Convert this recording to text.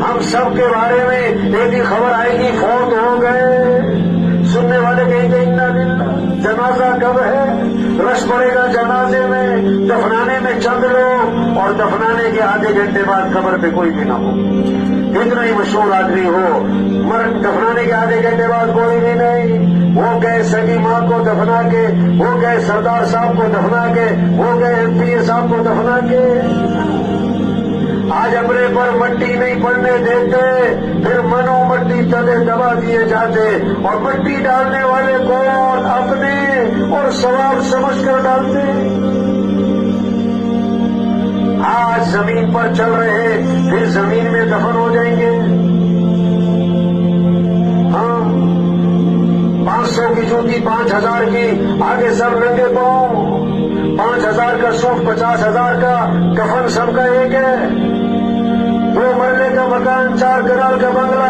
हम सब के बारे में एक ही खबर आएगी, फौत हो गए। सुनने वाले कहेंगे इन्ना लिल्लाह, जनाजा कब है? रश पड़ेगा जनाजे में, दफनाने में चंद लोग, और दफनाने के आधे घंटे बाद कब्र पे कोई भी ना हो। इतना ही मशहूर आदमी हो, मरण दफनाने के आधे घंटे बाद कोई भी नहीं। वो गए सगी माँ को दफना के, वो गए सरदार साहब को दफना के, वो गए एमपीए साहब को दफना के। आज अपने पर मट्टी नहीं पड़ने देते, फिर मनो मट्टी तले दबा दिए जाते, और मट्टी डालने वाले को अपने और सवाब समझकर डालते। आज जमीन पर चल रहे, फिर जमीन में दफन हो जाएंगे। हाँ, 500 की जूती 5000 की, आगे सब नंगे पांव, 5000 का सूट 50,000 का, कफन सबका एक है। 2 मरले का मकान, 4 कनाल का बंगला,